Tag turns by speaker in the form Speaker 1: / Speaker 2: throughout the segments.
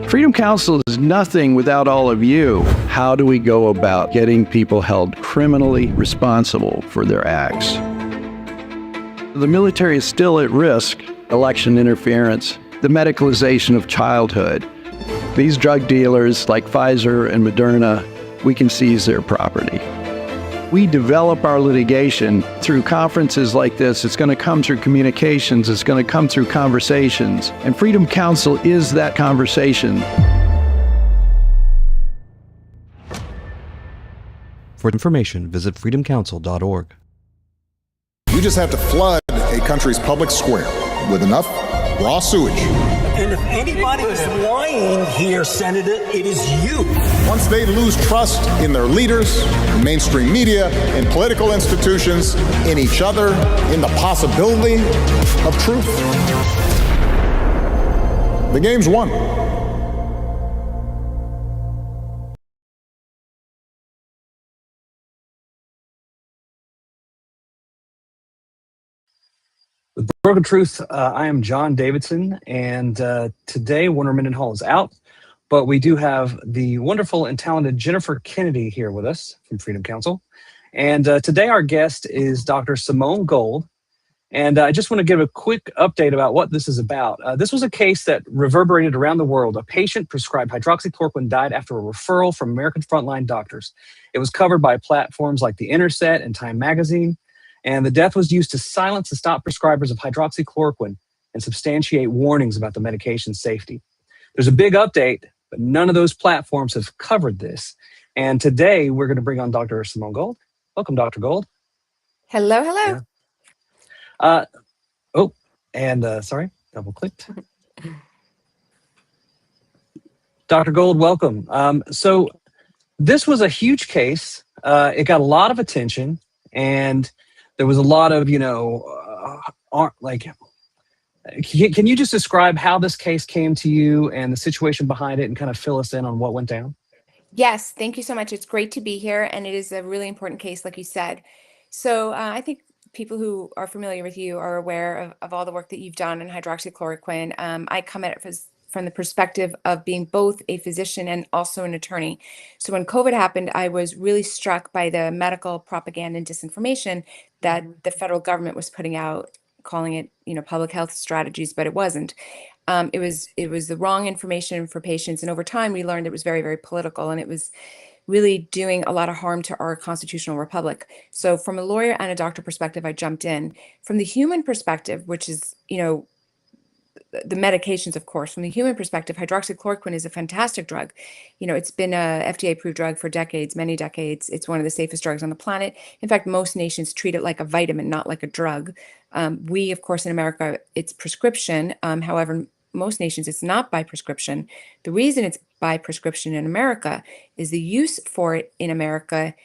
Speaker 1: Freedom Counsel is nothing without all of you. How do we go about getting people held criminally responsible for their acts? The military is still at risk. Election interference, the medicalization of childhood. These drug dealers like Pfizer and Moderna, we can seize their property. We develop our litigation through conferences like this. It's going to come through communications. It's going to come through conversations. And Freedom Counsel is that conversation.
Speaker 2: For information, visit freedomcounsel.org.
Speaker 3: You just have to flood a country's public square with enough raw sewage.
Speaker 4: And if anybody is lying here, Senator, it is you.
Speaker 3: Once they lose trust in their leaders, in mainstream media, in political institutions, in each other, in the possibility of truth, the game's won.
Speaker 5: With Broken Truth, I am John Davidson, and today Wonder Mendenhall is out, but we do have the wonderful and talented Jennifer Kennedy here with us from Freedom Counsel. And today our guest is Dr. Simone Gold, and I just want to give a quick update about what this is about. This was a case that reverberated around the world. A patient prescribed hydroxychloroquine died after a referral from American Frontline doctors. It was covered by platforms like the Intercept and Time Magazine. And the death was used to silence and stop prescribers of hydroxychloroquine and substantiate warnings about the medication's safety. There's a big update, but none of those platforms have covered this. And today we're going to bring on Dr. Simone Gold. Welcome, Dr. Gold.
Speaker 6: Hello, hello.
Speaker 5: Yeah. Sorry, double clicked. Dr. Gold, welcome. So this was a huge case. It got a lot of attention, and there was a lot of, can you just describe how this case came to you and the situation behind it and kind of fill us in on what went down?
Speaker 6: Yes, thank you so much. It's great to be here, and it is a really important case, like you said. So I think people who are familiar with you are aware of all the work that you've done in hydroxychloroquine. I come at it from the perspective of being both a physician and also an attorney. So when COVID happened, I was really struck by the medical propaganda and disinformation that the federal government was putting out, calling it, public health strategies, but it wasn't. It was the wrong information for patients. And over time, we learned it was very, very political, and it was really doing a lot of harm to our constitutional republic. So from a lawyer and a doctor perspective, I jumped in. From the human perspective, which is, the medications, of course, from the human perspective, hydroxychloroquine is a fantastic drug. It's been a FDA-approved drug for decades, many decades. It's one of the safest drugs on the planet. In fact, most nations treat it like a vitamin, not like a drug. We, of course, in America, it's prescription. However, most nations, it's not by prescription. The reason it's by prescription in America is the use for it in America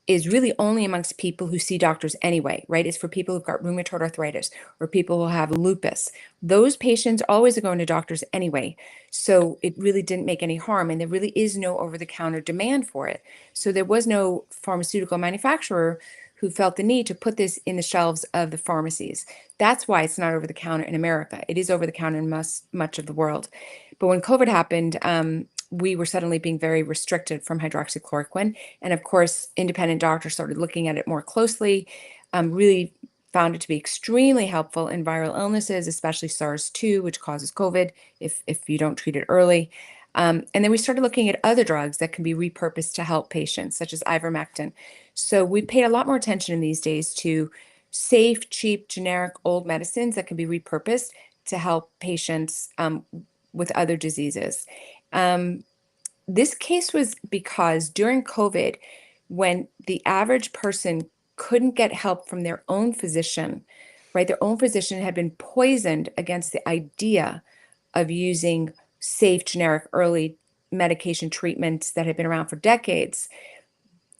Speaker 6: is really only amongst people who see doctors anyway, right? It's for people who've got rheumatoid arthritis or people who have lupus. Those patients always are going to doctors anyway. So it really didn't make any harm, and there really is no over-the-counter demand for it. So there was no pharmaceutical manufacturer who felt the need to put this in the shelves of the pharmacies. That's why it's not over-the-counter in America. It is over-the-counter in much of the world. But when COVID happened, we were suddenly being very restricted from hydroxychloroquine. And of course, independent doctors started looking at it more closely, really found it to be extremely helpful in viral illnesses, especially SARS-2, which causes COVID if you don't treat it early. And then we started looking at other drugs that can be repurposed to help patients, such as ivermectin. So we paid a lot more attention in these days to safe, cheap, generic, old medicines that can be repurposed to help patients with other diseases. This case was because during COVID, when the average person couldn't get help from their own physician, right? Their own physician had been poisoned against the idea of using safe, generic, early medication treatments that had been around for decades.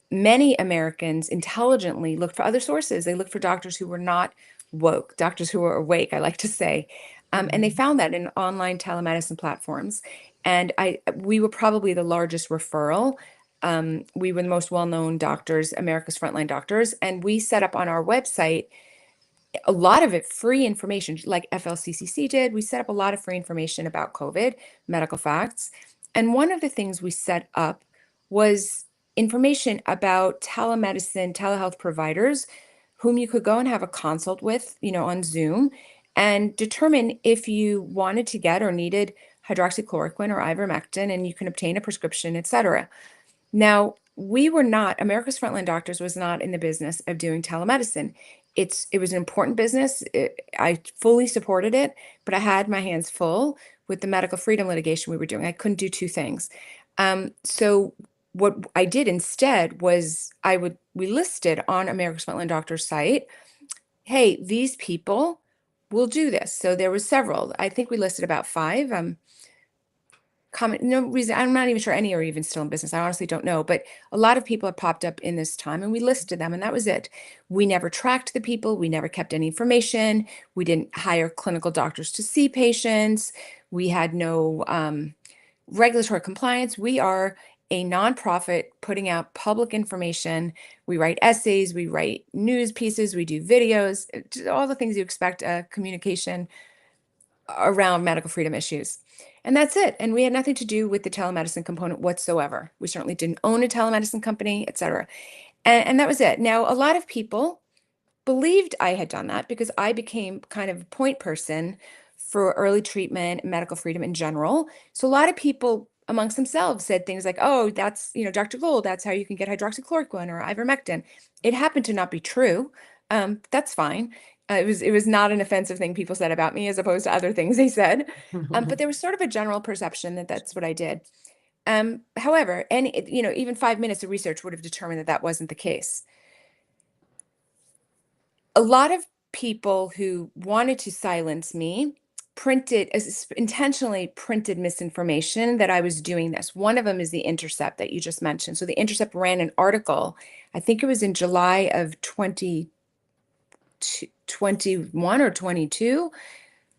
Speaker 6: Many Americans intelligently looked for other sources. They looked for doctors who were not woke, doctors who were awake, I like to say. And they found that in online telemedicine platforms. And we were probably the largest referral. We were the most well-known doctors, America's Frontline doctors. And we set up on our website a lot of it free information, like FLCCC did. We set up a lot of free information about COVID, medical facts. And one of the things we set up was information about telemedicine, telehealth providers whom you could go and have a consult with, on Zoom, and determine if you wanted to get or needed hydroxychloroquine or ivermectin, and you can obtain a prescription, etc. Now, America's Frontline Doctors was not in the business of doing telemedicine. It was an important business. I fully supported it, but I had my hands full with the medical freedom litigation we were doing. I couldn't do two things. So what I did instead was we listed on America's Frontline Doctors site, hey, these people will do this. So there was several. I think we listed about 5. No reason, I'm not even sure any are even still in business. I honestly don't know, but a lot of people have popped up in this time, and we listed them, and that was it. We never tracked the people. We never kept any information. We didn't hire clinical doctors to see patients. We had no regulatory compliance. We are a nonprofit putting out public information. We write essays, we write news pieces, we do videos, all the things you expect communication around medical freedom issues. And that's it. And we had nothing to do with the telemedicine component whatsoever. We certainly didn't own a telemedicine company, et cetera. And that was it. Now, a lot of people believed I had done that because I became kind of a point person for early treatment, medical freedom in general. So a lot of people amongst themselves said things like, oh, that's, Dr. Gold, that's how you can get hydroxychloroquine or ivermectin. It happened to not be true. That's fine. It was not an offensive thing people said about me as opposed to other things they said. But there was sort of a general perception that that's what I did. However, even 5 minutes of research would have determined that that wasn't the case. A lot of people who wanted to silence me intentionally printed misinformation that I was doing this. One of them is the Intercept that you just mentioned. So the Intercept ran an article, I think it was in July of 2021 or 22,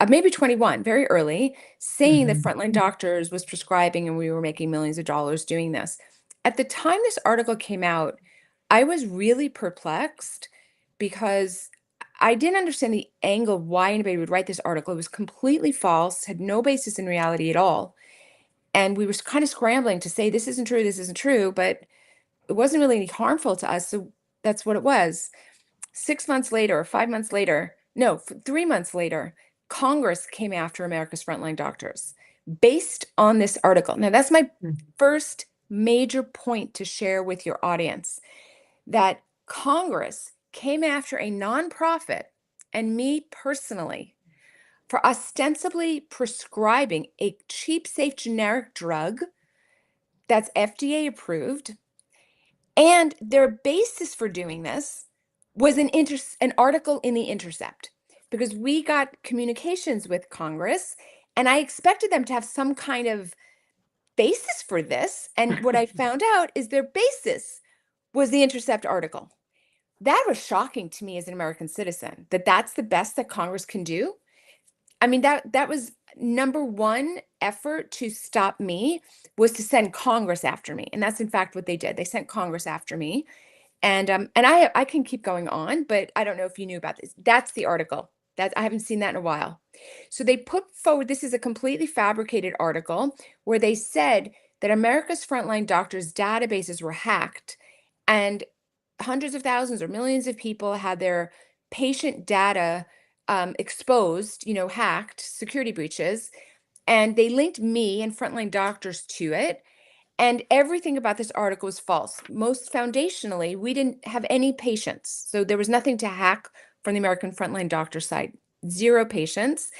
Speaker 6: maybe 21, very early, saying that Frontline Doctors was prescribing and we were making millions of dollars doing this. At the time this article came out, I was really perplexed because I didn't understand the angle why anybody would write this article. It was completely false, had no basis in reality at all. And we were kind of scrambling to say, this isn't true, but it wasn't really harmful to us. So that's what it was. 6 months later, or 5 months later, no, 3 months later, Congress came after America's Frontline Doctors based on this article. Now, that's my first major point to share with your audience, that Congress came after a nonprofit and me personally for ostensibly prescribing a cheap, safe, generic drug that's FDA approved. And their basis for doing this was an article in the Intercept, because we got communications with Congress and I expected them to have some kind of basis for this. And what I found out is their basis was the Intercept article. That was shocking to me as an American citizen, that that's the best that Congress can do. I mean, that was number one effort to stop me, was to send Congress after me. And that's in fact what they did. They sent Congress after me. And I can keep going on, but I don't know if you knew about this. That's the article. That I haven't seen that in a while. So they put forward, this is a completely fabricated article where they said that America's Frontline Doctors databases were hacked and hundreds of thousands or millions of people had their patient data exposed, hacked, security breaches, and they linked me and Frontline Doctors to it. And everything about this article was false. Most foundationally, we didn't have any patients. So there was nothing to hack from the American Frontline Doctor side, 0 patients.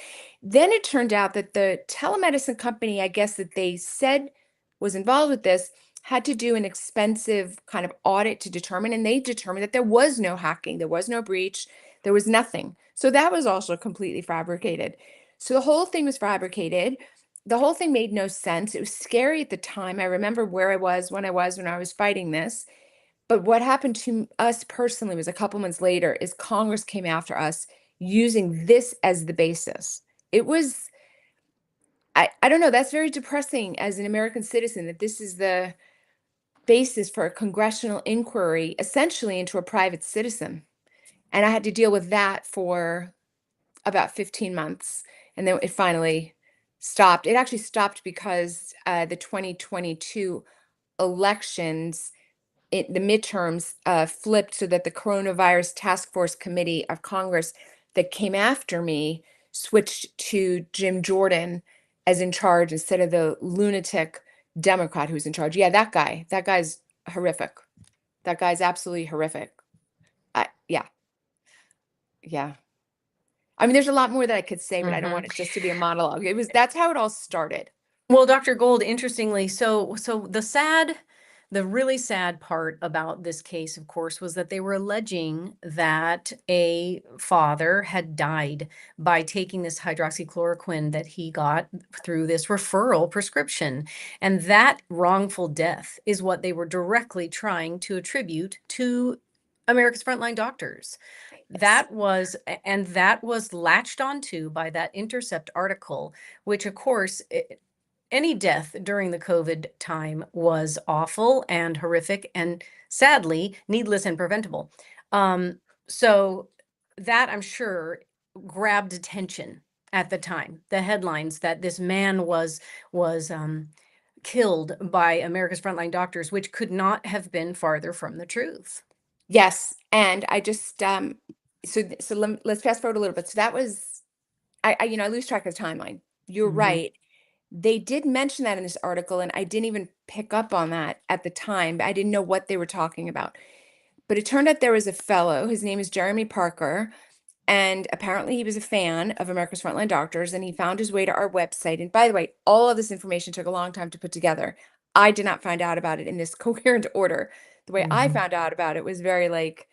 Speaker 6: Then it turned out that the telemedicine company, I guess, that they said was involved with this, had to do an expensive kind of audit to determine, and they determined that there was no hacking, there was no breach, there was nothing. So that was also completely fabricated. So the whole thing was fabricated. The whole thing made no sense. It was scary at the time. I remember where I was when I was fighting this. But what happened to us personally was a couple months later is Congress came after us using this as the basis. It was, I don't know, that's very depressing as an American citizen, that this is the basis for a congressional inquiry essentially into a private citizen. And I had to deal with that for about 15 months. And then it finally stopped. It actually stopped because the 2022 elections, the midterms flipped so that the Coronavirus Task Force Committee of Congress that came after me switched to Jim Jordan as in charge instead of the lunatic Democrat who's in charge. Yeah, that guy. That guy's horrific. That guy's absolutely horrific. Yeah, yeah. I mean, there's a lot more that I could say, but I don't want it just to be a monologue. That's how it all started.
Speaker 7: Well, Dr. Gold, interestingly, so the really sad part about this case, of course, was that they were alleging that a father had died by taking this hydroxychloroquine that he got through this referral prescription. And that wrongful death is what they were directly trying to attribute to America's frontline doctors. That was latched onto by that Intercept article, which of course, any death during the COVID time was awful and horrific and sadly needless and preventable. So that I'm sure grabbed attention at the time. The headlines that this man was killed by America's frontline doctors, which could not have been farther from the truth.
Speaker 6: Yes, and I just let's fast forward a little bit. So that was I lose track of the timeline. You're right. They did mention that in this article, and I didn't even pick up on that at the time. I didn't know what they were talking about. But it turned out there was a fellow, his name is Jeremy Parker, and apparently he was a fan of America's Frontline Doctors, and he found his way to our website. And by the way, all of this information took a long time to put together. I did not find out about it in this coherent order. The way I found out about it was very like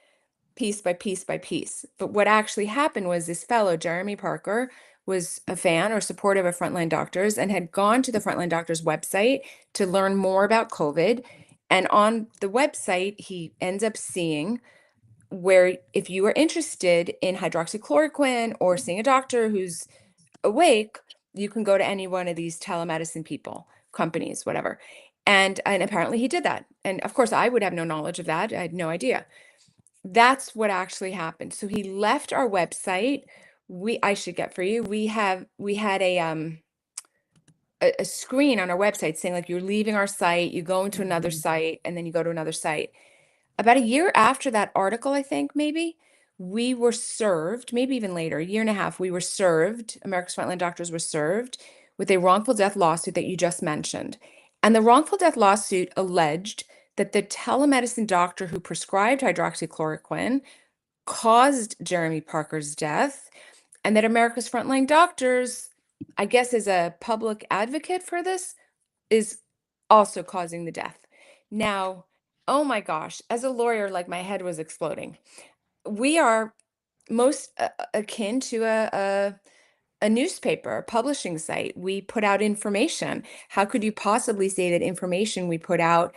Speaker 6: piece by piece by piece. But what actually happened was this fellow, Jeremy Parker, was a fan or supportive of Frontline Doctors and had gone to the Frontline Doctors website to learn more about COVID. And on the website, he ends up seeing where if you are interested in hydroxychloroquine or seeing a doctor who's awake, you can go to any one of these telemedicine companies, whatever. And apparently he did that. And of course, I would have no knowledge of that. I had no idea. That's what actually happened. So he left our website. I should get for you. We had a screen on our website saying like you're leaving our site, you go into another site, and then you go to another site. About a year after that article, I think maybe we were served, maybe even later, a year and a half, we were served, America's Frontline Doctors were served with a wrongful death lawsuit that you just mentioned. And the wrongful death lawsuit alleged that the telemedicine doctor who prescribed hydroxychloroquine caused Jeremy Parker's death, and that America's Frontline Doctors, I guess as a public advocate for this, is also causing the death. Now, oh my gosh, as a lawyer, like my head was exploding. We are most akin to a newspaper, a publishing site. We put out information. How could you possibly say that information we put out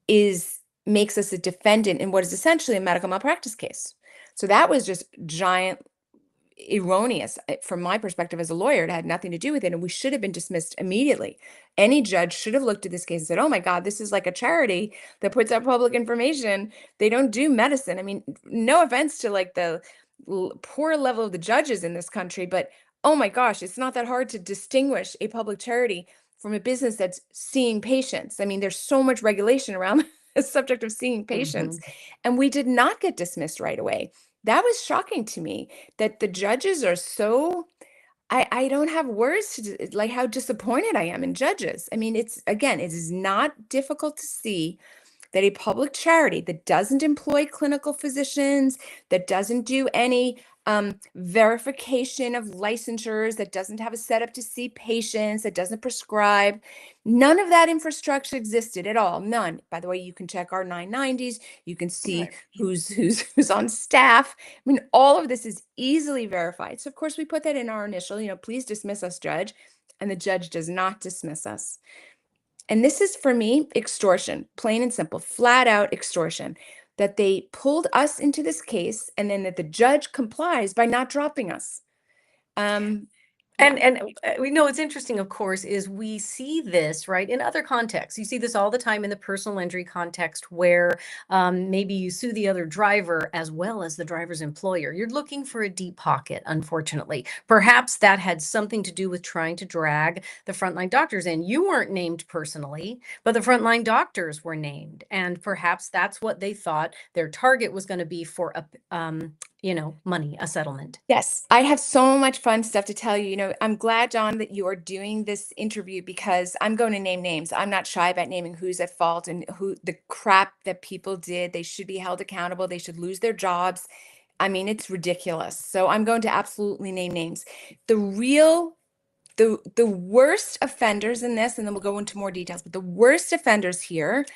Speaker 6: makes us a defendant in what is essentially a medical malpractice case? So that was just giant erroneous from my perspective as a lawyer. It had nothing to do with it, and we should have been dismissed immediately. Any judge should have looked at this case and said, oh my God, this is like a charity that puts out public information. They don't do medicine. I mean, no offense to like the poor level of the judges in this country, but oh my gosh, it's not that hard to distinguish a public charity from a business that's seeing patients. I mean, there's so much regulation around the subject of seeing patients, and we did not get dismissed right away. That was shocking to me that the judges are so, I don't have words to like how disappointed I am in judges. I mean, it is not difficult to see that a public charity that doesn't employ clinical physicians, that doesn't do any verification of licensures, that doesn't have a setup to see patients, that doesn't prescribe. None of that infrastructure existed at all. None. By the way, you can check our 990s. You can see who's on staff. I mean, all of this is easily verified. So of course we put that in our initial, please dismiss us, judge. And the judge does not dismiss us. And this is for me, extortion, plain and simple, flat out extortion. That they pulled us into this case and then that the judge complies by not dropping us.
Speaker 7: And we know it's interesting, of course, is we see this, right, in other contexts. You see this all the time in the personal injury context where maybe you sue the other driver as well as the driver's employer. You're looking for a deep pocket, unfortunately. Perhaps that had something to do with trying to drag the frontline doctors in. You weren't named personally, but the frontline doctors were named. And perhaps that's what they thought their target was going to be for money, a settlement.
Speaker 6: Yes, I have so much fun stuff to tell you. I'm glad, John, that you are doing this interview because I'm going to name names. I'm not shy about naming who's at fault and who the crap that people did. They should be held accountable. They should lose their jobs. I mean, it's ridiculous. So I'm going to absolutely name names. The worst offenders in this, and then we'll go into more details, but the worst offenders here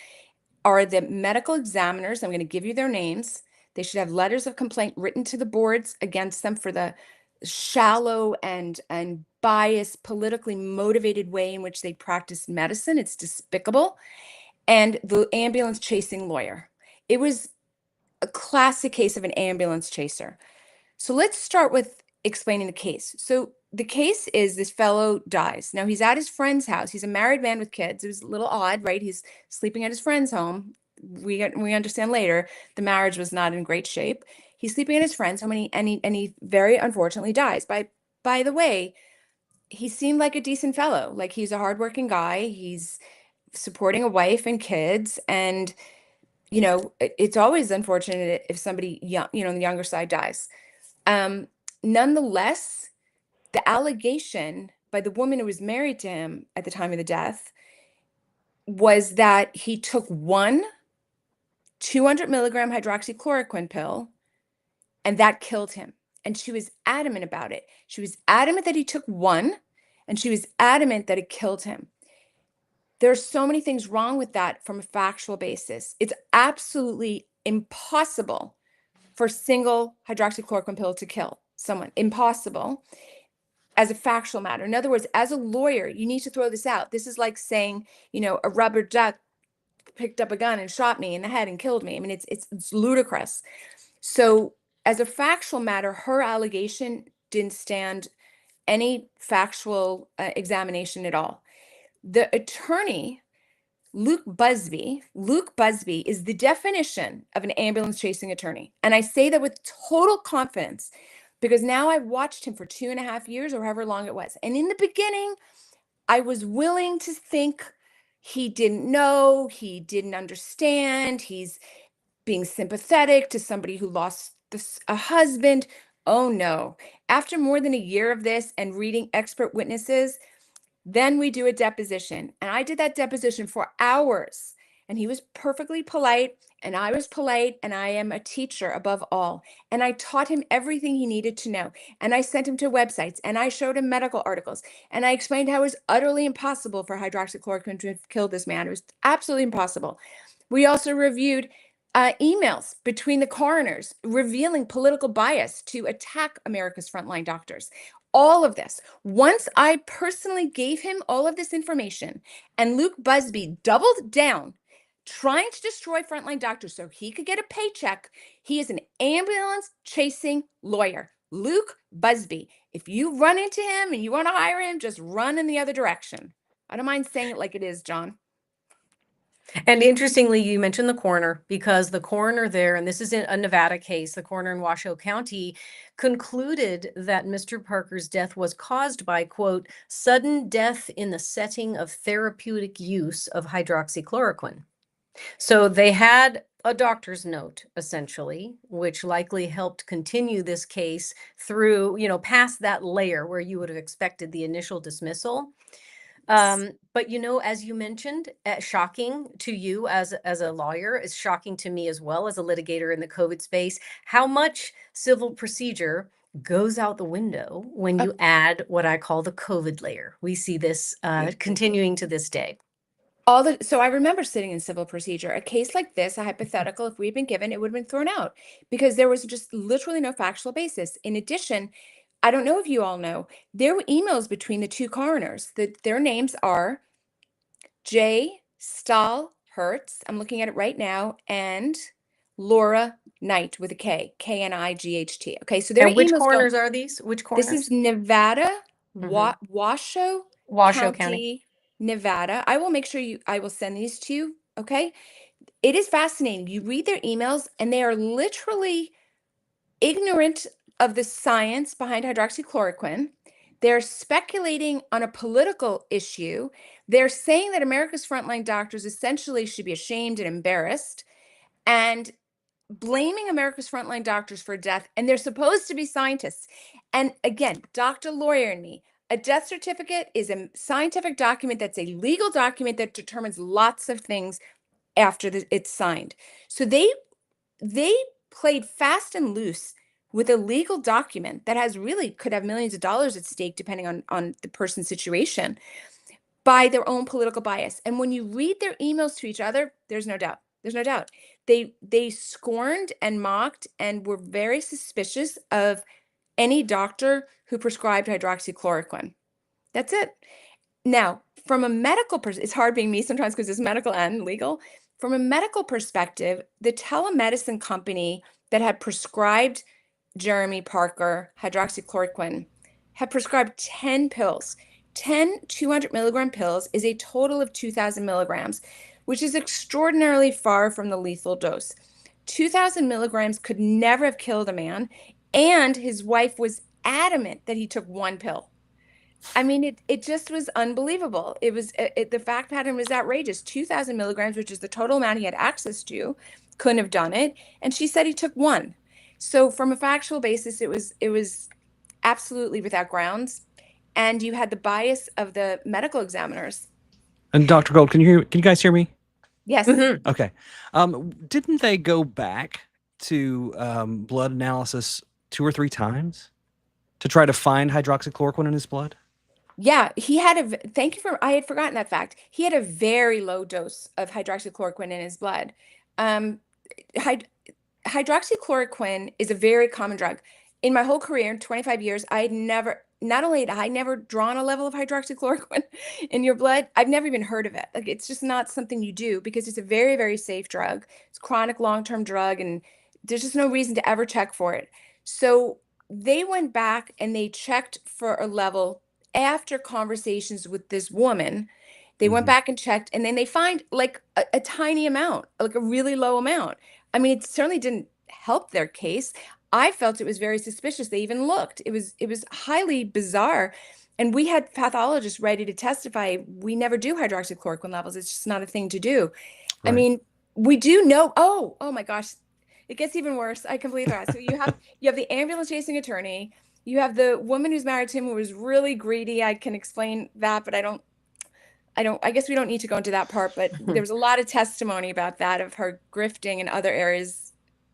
Speaker 6: are the medical examiners. I'm going to give you their names. They should have letters of complaint written to the boards against them for the shallow and biased, politically motivated way in which they practice medicine. It's despicable. And the ambulance chasing lawyer. It was a classic case of an ambulance chaser. So let's start with explaining the case. So the case is this fellow dies. Now he's at his friend's house. He's a married man with kids. It was a little odd, right? He's sleeping at his friend's home. We understand later the marriage was not in great shape. He's sleeping at his friend's home and he very unfortunately dies. By the way, he seemed like a decent fellow. Like he's a hardworking guy. He's supporting a wife and kids. And, it's always unfortunate if somebody young, on the younger side dies. Nonetheless, the allegation by the woman who was married to him at the time of the death was that he took one 200 milligram hydroxychloroquine pill and that killed him. And she was adamant about it. She was adamant that he took one and she was adamant that it killed him. There's so many things wrong with that from a factual basis. It's absolutely impossible for a single hydroxychloroquine pill to kill someone. Impossible as a factual matter. In other words, as a lawyer, you need to throw this out. This is like saying, a rubber duck picked up a gun and shot me in the head and killed me. I mean, it's ludicrous. So as a factual matter, her allegation didn't stand any factual examination at all. The attorney, Luke Busby is the definition of an ambulance chasing attorney. And I say that with total confidence because now I've watched him for 2.5 years or however long it was. And in the beginning, I was willing to think he didn't know, he didn't understand, he's being sympathetic to somebody who lost a husband. Oh no. After more than a year of this and reading expert witnesses, then we do a deposition. And I did that deposition for hours. And he was perfectly polite, and I was polite, and I am a teacher above all. And I taught him everything he needed to know. And I sent him to websites, and I showed him medical articles, and I explained how it was utterly impossible for hydroxychloroquine to have killed this man. It was absolutely impossible. We also reviewed emails between the coroners revealing political bias to attack America's frontline doctors. All of this. Once I personally gave him all of this information, and Luke Busby doubled down, trying to destroy frontline doctors so he could get a paycheck. He is an ambulance chasing lawyer. Luke Busby. If you run into him and you want to hire him, just run in the other direction. I don't mind saying it like it is, John.
Speaker 7: And interestingly, you mentioned the coroner because the coroner there, and this is a Nevada case, the coroner in Washoe County concluded that Mr. Parker's death was caused by, quote, sudden death in the setting of therapeutic use of hydroxychloroquine. So they had a doctor's note, essentially, which likely helped continue this case through, past that layer where you would have expected the initial dismissal. But, as you mentioned, shocking to you as a lawyer, is shocking to me as well as a litigator in the COVID space, how much civil procedure goes out the window when you add what I call the COVID layer. We see this continuing to this day.
Speaker 6: So I remember sitting in civil procedure, a case like this, a hypothetical, if we'd been given, it would have been thrown out because there was just literally no factual basis. In addition, I don't know if you all know, there were emails between the two coroners. Their names are J. Stahl-Hertz, I'm looking at it right now, and Laura Knight with a K, Knight. Okay, so there
Speaker 7: And which
Speaker 6: emails
Speaker 7: coroners are these? Which coroners?
Speaker 6: This is Nevada Washoe
Speaker 7: Washoe County.
Speaker 6: County, Nevada. I will make sure I will send these to you. Okay. It is fascinating. You read their emails and they are literally ignorant of the science behind hydroxychloroquine. They're speculating on a political issue. They're saying that America's frontline doctors essentially should be ashamed and embarrassed and blaming America's frontline doctors for death. And they're supposed to be scientists. And again, Dr. Lawyer and me, a death certificate is a scientific document that's a legal document that determines lots of things after it's signed. So they played fast and loose with a legal document that has really could have millions of dollars at stake depending on the person's situation by their own political bias. And when you read their emails to each other, there's no doubt. There's no doubt. They scorned and mocked and were very suspicious of any doctor who prescribed hydroxychloroquine. That's it. Now, from a medical it's hard being me sometimes because it's medical and legal. From a medical perspective, the telemedicine company that had prescribed Jeremy Parker hydroxychloroquine had prescribed 10 pills. 10 200 milligram pills is a total of 2,000 milligrams, which is extraordinarily far from the lethal dose. 2,000 milligrams could never have killed a man, and his wife was adamant that he took one pill. I mean, it just was unbelievable. It was the fact pattern was outrageous. 2,000 milligrams, which is the total amount he had access to, couldn't have done it. And she said he took one. So from a factual basis, it was absolutely without grounds. And you had the bias of the medical examiners.
Speaker 2: And Dr. Gold, can you guys hear me?
Speaker 6: Yes.
Speaker 2: Okay. Didn't they go back to blood analysis 2 or 3 times to try to find hydroxychloroquine in his blood?
Speaker 6: Yeah, he had I had forgotten that fact. He had a very low dose of hydroxychloroquine in his blood. Hydroxychloroquine is a very common drug. In my whole career, 25 years, not only had I never drawn a level of hydroxychloroquine in your blood, I've never even heard of it. Like, it's just not something you do because it's a very, very safe drug. It's a chronic long-term drug, and there's just no reason to ever check for it. So they went back and they checked for a level after conversations with this woman. They went back and checked, and then they find like a tiny amount, like a really low amount. I mean, it certainly didn't help their case. I felt it was very suspicious. They even looked. It was highly bizarre. And we had pathologists ready to testify. We never do hydroxychloroquine levels. It's just not a thing to do.
Speaker 2: Right.
Speaker 6: I mean, we do know. Oh my gosh, it gets even worse. I completely forgot. So you have the ambulance chasing attorney. You have the woman who's married to him who was really greedy. I can explain that, but I guess we don't need to go into that part, but there was a lot of testimony about that, of her grifting in other areas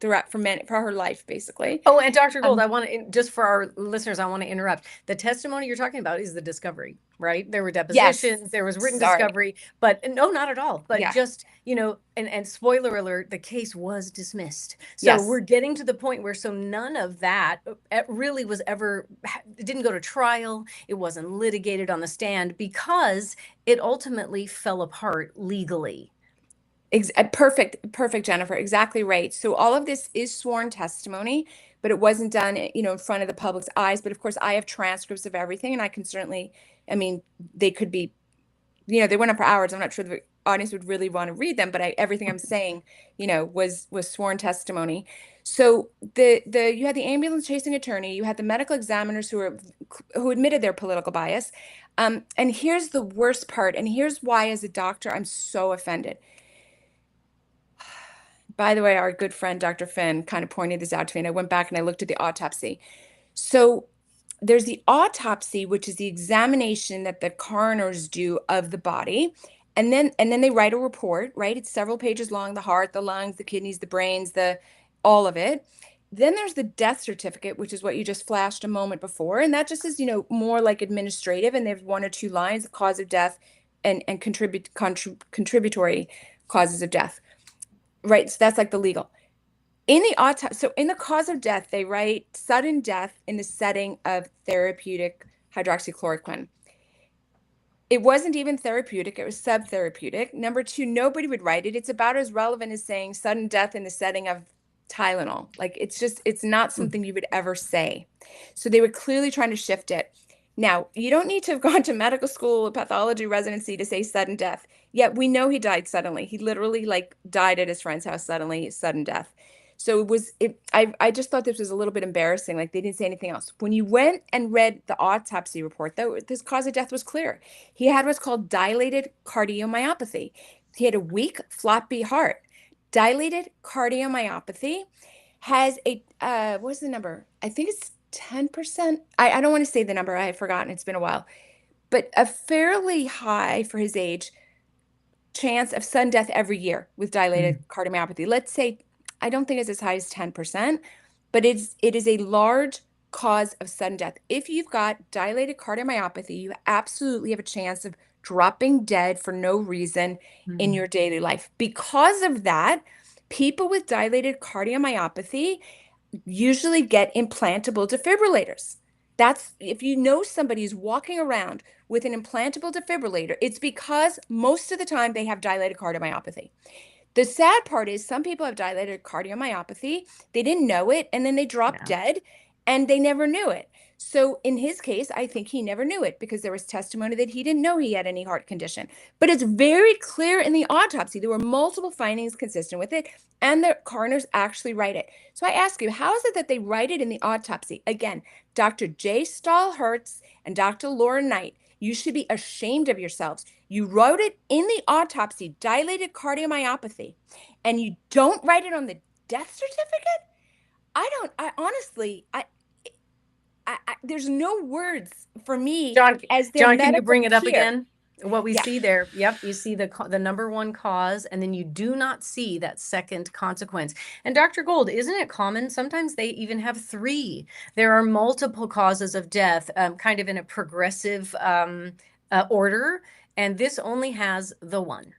Speaker 6: throughout for her life, basically.
Speaker 7: Oh, and Dr. Gold, I want to, just for our listeners, I want to interrupt. The testimony you're talking about is the discovery, right? There were depositions, there was written discovery, but no, not at all. But just, and spoiler alert, the case was dismissed. So we're getting to the point where, so none of that really was ever, it didn't go to trial. It wasn't litigated on the stand because it ultimately fell apart legally.
Speaker 6: Perfect, Jennifer. Exactly right. So all of this is sworn testimony, but it wasn't done, in front of the public's eyes. But of course, I have transcripts of everything, and I can certainly, they could be, they went on for hours. I'm not sure the audience would really want to read them, but everything I'm saying, was sworn testimony. So you had the ambulance chasing attorney, you had the medical examiners who admitted their political bias. And here's the worst part, and here's why, as a doctor, I'm so offended. By the way, our good friend, Dr. Finn, kind of pointed this out to me, and I went back and I looked at the autopsy. So there's the autopsy, which is the examination that the coroners do of the body. And then they write a report, right? It's several pages long, the heart, the lungs, the kidneys, the brains, all of it. Then there's the death certificate, which is what you just flashed a moment before. And that just is, more like administrative, and they have 1 or 2 lines, the cause of death and contributory causes of death. Right, so that's like the legal. In the autopsy, so in the cause of death, they write sudden death in the setting of therapeutic hydroxychloroquine. It wasn't even therapeutic, it was subtherapeutic. Number 2, nobody would write it. It's about as relevant as saying sudden death in the setting of Tylenol. Like, it's not something you would ever say. So they were clearly trying to shift it. Now, you don't need to have gone to medical school or pathology residency to say sudden death. Yet we know he died suddenly. He literally like died at his friend's house suddenly, sudden death. So I just thought this was a little bit embarrassing. Like they didn't say anything else. When you went and read the autopsy report, though, this cause of death was clear. He had what's called dilated cardiomyopathy. He had a weak, floppy heart. Dilated cardiomyopathy has a what's the number? I think it's 10%. I don't want to say the number. I have forgotten. It's been a while. But a fairly high for his age chance of sudden death every year with dilated cardiomyopathy. Let's say, I don't think it's as high as 10%, but it is a large cause of sudden death. If you've got dilated cardiomyopathy, you absolutely have a chance of dropping dead for no reason in your daily life. Because of that, people with dilated cardiomyopathy usually get implantable defibrillators. That's if you know somebody who's walking around with an implantable defibrillator, it's because most of the time they have dilated cardiomyopathy. The sad part is some people have dilated cardiomyopathy, they didn't know it, and then they dropped dead and they never knew it. So in his case, I think he never knew it because there was testimony that he didn't know he had any heart condition. But it's very clear in the autopsy. There were multiple findings consistent with it, and the coroners actually write it. So I ask you, how is it that they write it in the autopsy? Again, Dr. J. Stahl-Hertz and Dr. Laura Knight, you should be ashamed of yourselves. You wrote it in the autopsy, dilated cardiomyopathy, and you don't write it on the death certificate? I honestly, there's no words for me
Speaker 7: John,
Speaker 6: as their
Speaker 7: John, can you
Speaker 6: medical
Speaker 7: bring it up
Speaker 6: peer.
Speaker 7: again? What we
Speaker 6: Yeah.
Speaker 7: see there, yep, you see the number one cause, and then you do not see that second consequence. And Dr. Gold, isn't it common? Sometimes they even have three. There are multiple causes of death, kind of in a progressive order, and this only has the one.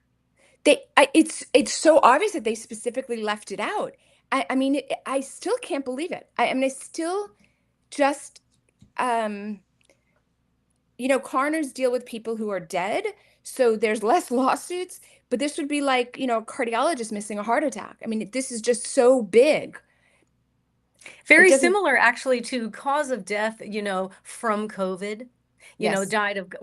Speaker 6: It's so obvious that they specifically left it out. I mean, I still can't believe it. I mean, I still just, coroners deal with people who are dead, so there's less lawsuits, but this would be like, a cardiologist missing a heart attack. I mean, this is just so big.
Speaker 7: Very
Speaker 6: doesn't-
Speaker 7: similar, actually, to cause of death, from COVID.
Speaker 6: Yes.
Speaker 7: Died of,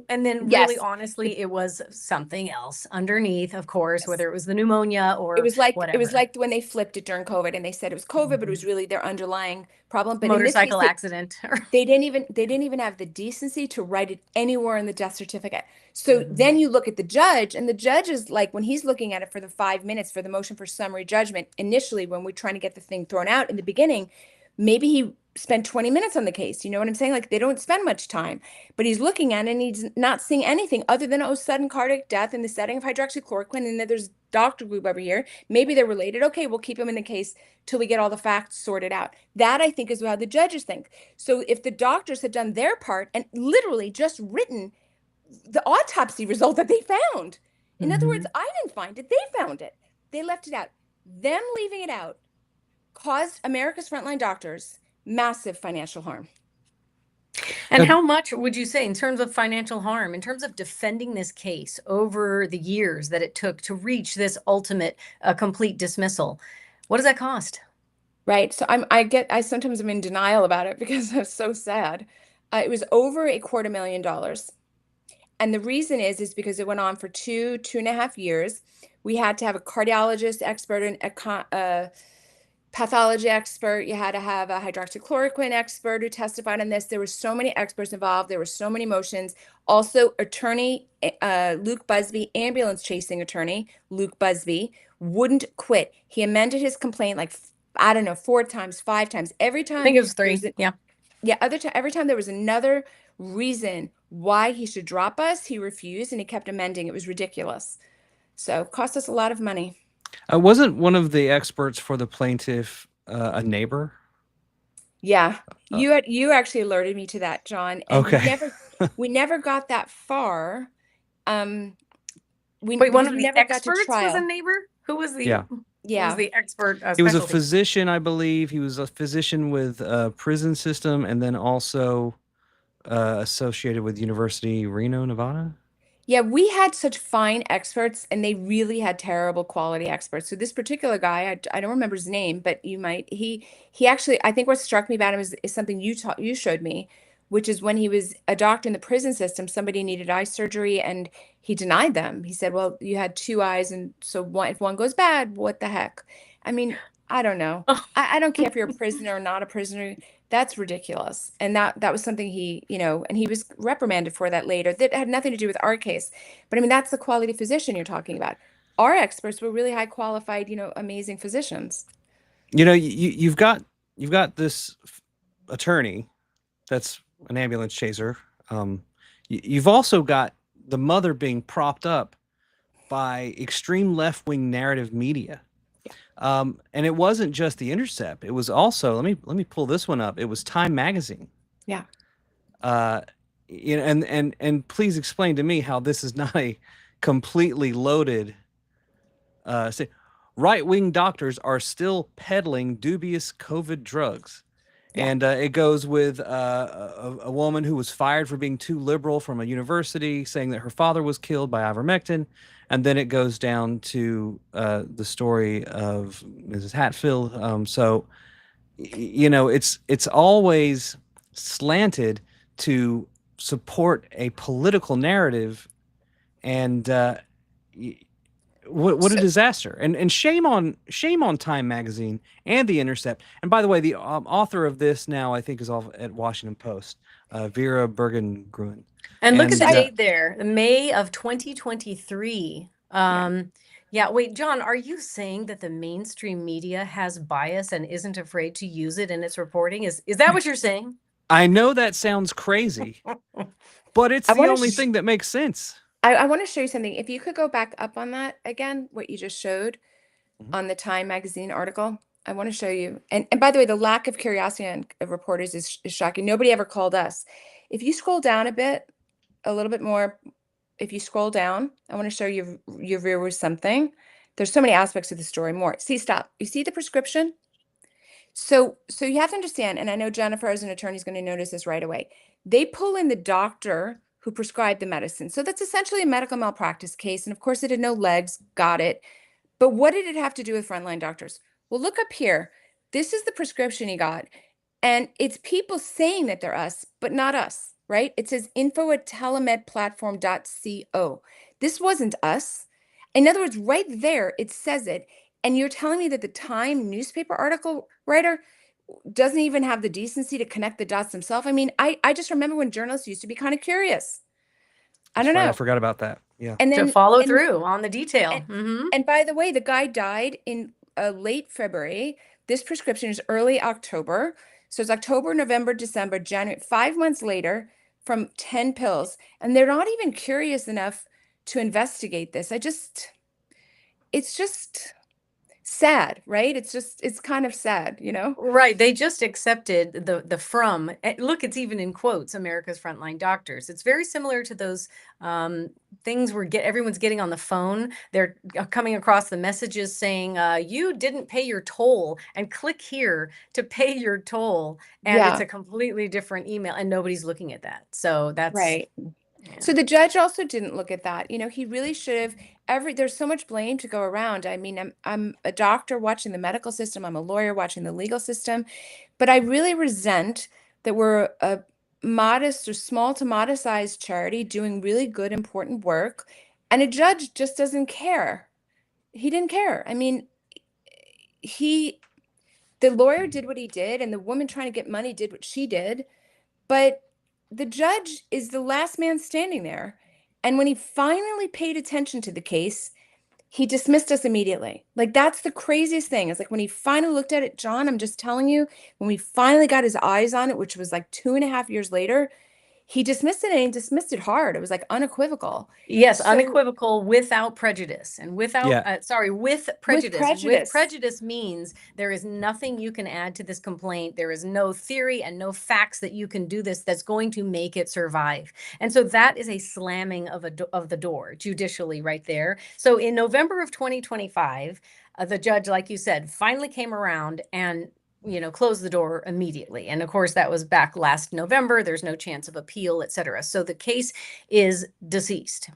Speaker 7: and then
Speaker 6: Yes.
Speaker 7: really honestly, it was something else underneath, of course, whether it was the pneumonia or
Speaker 6: It was like
Speaker 7: whatever.
Speaker 6: when they flipped it during COVID and they said it was COVID, but it was really their underlying problem. But
Speaker 7: Motorcycle
Speaker 6: in this case,
Speaker 7: accident.
Speaker 6: they didn't even have the decency to write it anywhere in the death certificate. So then you look at the judge, and the judge is like, when he's looking at it for the 5 minutes for the motion for summary judgment, initially when we're trying to get the thing thrown out in the beginning, maybe he spent 20 minutes on the case. You know what I'm saying? Like, they don't spend much time, but he's looking at it and he's not seeing anything other than, sudden cardiac death in the setting of hydroxychloroquine, and that there's doctor group over here. Maybe they're related. Okay, we'll keep him in the case till we get all the facts sorted out. That, I think, is how the judges think. So if the doctors had done their part and literally just written the autopsy result that they found, in other words, I didn't find it, they found it, they left it out. Them leaving it out caused America's frontline doctors massive financial harm.
Speaker 7: And how much would you say in terms of financial harm, in terms of defending this case over the years that it took to reach this ultimate complete dismissal? What does that cost?
Speaker 6: Right. So I sometimes am in denial about it because it's so sad. It was over $250,000. And the reason is because it went on for 2.5 years. We had to have a cardiologist expert and a pathology expert. You had to have a hydroxychloroquine expert who testified on this. There were so many experts involved. There were so many motions. Also, attorney Luke Busby, ambulance chasing attorney Luke Busby, wouldn't quit. He amended his complaint like, I don't know, 4 times, 5 times. Every time.
Speaker 7: I think it was 3. Yeah.
Speaker 6: Yeah. Every time there was another reason why he should drop us, he refused, and he kept amending. It was ridiculous. So it cost us a lot of money.
Speaker 2: Wasn't one of the experts for the plaintiff a neighbor?
Speaker 6: Yeah, you actually alerted me to that, John. And
Speaker 2: Okay.
Speaker 6: we never got that far.
Speaker 7: Wait, one of the
Speaker 6: never got to
Speaker 7: experts was
Speaker 6: trial.
Speaker 7: a neighbor? Who was the
Speaker 2: Yeah.
Speaker 6: Yeah.
Speaker 7: who was the expert?
Speaker 2: He was a
Speaker 7: specialty?
Speaker 2: physician, I believe. He was a physician with prison system, and then also associated with University Reno, Nevada.
Speaker 6: Yeah, we had such fine experts, and they really had terrible quality experts. So this particular guy, I don't remember his name, but you might. He actually, I think what struck me about him is something you showed me, which is when he was a doctor in the prison system, somebody needed eye surgery and he denied them. He said, well, you had two eyes, and so if one goes bad, what the heck? I mean, I don't know. I don't care if you're a prisoner or not a prisoner. That's ridiculous. And that was something he, and he was reprimanded for that later. That had nothing to do with our case. But I mean, that's the quality physician you're talking about. Our experts were really high qualified, amazing physicians.
Speaker 2: You've got this attorney that's an ambulance chaser. You've also got the mother being propped up by extreme left-wing narrative media. And it wasn't just the Intercept. It was also, let me pull this one up. It was Time Magazine.
Speaker 6: Yeah.
Speaker 2: And please explain to me how this is not a completely loaded. Right-wing doctors are still peddling dubious COVID drugs. Yeah. And it goes with a woman who was fired for being too liberal from a university, saying that her father was killed by ivermectin. And then it goes down to the story of Mrs. Hatfield. So, it's always slanted to support a political narrative. And what a disaster. And shame on Time Magazine and the Intercept. And by the way, the author of this now, I think, is off at Washington Post, Vera Bergen-Gruen.
Speaker 7: And look at the date there, May of 2023. Yeah, wait, John, are you saying that the mainstream media has bias and isn't afraid to use it in its reporting? Is that what you're saying?
Speaker 2: I know that sounds crazy, but it's the only thing that makes sense.
Speaker 6: I want to show you something. If you could go back up on that again, what you just showed on the Time Magazine article, I want to show you. And by the way, the lack of curiosity on reporters is shocking. Nobody ever called us. If you scroll down a little bit more, if you scroll down, I want to show you your viewers something. There's so many aspects of the story more. See, stop. You see the prescription? So you have to understand, and I know Jennifer as an attorney is going to notice this right away. They pull in the doctor who prescribed the medicine. So that's essentially a medical malpractice case. And of course, it had no legs. Got it. But what did it have to do with Frontline doctors? Well, look up here. This is the prescription he got. And it's people saying that they're us, but not us, right? It says info@telemedplatform.co. This wasn't us. In other words, right there, it says it. And you're telling me that the Time newspaper article writer doesn't even have the decency to connect the dots himself. I mean, I just remember when journalists used to be kind of curious. I don't know.
Speaker 2: I forgot about that. Yeah.
Speaker 7: And then to follow through on the detail.
Speaker 6: And by the way, the guy died in late February. This prescription is early October. So it's October, November, December, January, 5 months later from 10 pills. And they're not even curious enough to investigate this. It's just sad, right? It's kind of sad,
Speaker 7: Right. They just accepted the from, look, it's even in quotes, America's Frontline Doctors. It's very similar to those things everyone's getting on the phone. They're coming across the messages saying, you didn't pay your toll, and click here to pay your toll. And it's a completely different email, and nobody's looking at that. So that's
Speaker 6: right. Yeah. So the judge also didn't look at that. He really should have. There's so much blame to go around. I mean, I'm a doctor watching the medical system. I'm a lawyer watching the legal system. But I really resent that we're a modest or small to modest-sized charity doing really good, important work, and a judge just doesn't care. He didn't care. I mean, the lawyer did what he did, and the woman trying to get money did what she did. But the judge is the last man standing there. And when he finally paid attention to the case, he dismissed us immediately. Like, that's the craziest thing. It's like when he finally looked at it, John, I'm just telling you, when we finally got his eyes on it, which was like 2.5 years later, he dismissed it, and he dismissed it hard. It was like unequivocal.
Speaker 7: Yes, unequivocal, without prejudice, and with prejudice. With prejudice means there is nothing you can add to this complaint. There is no theory and no facts that you can do this that's going to make it survive. And so that is a slamming of the door judicially right there. So in November of 2025, the judge, like you said, finally came around and close the door immediately. And of course, that was back last November. There's no chance of appeal, et cetera. So the case is deceased.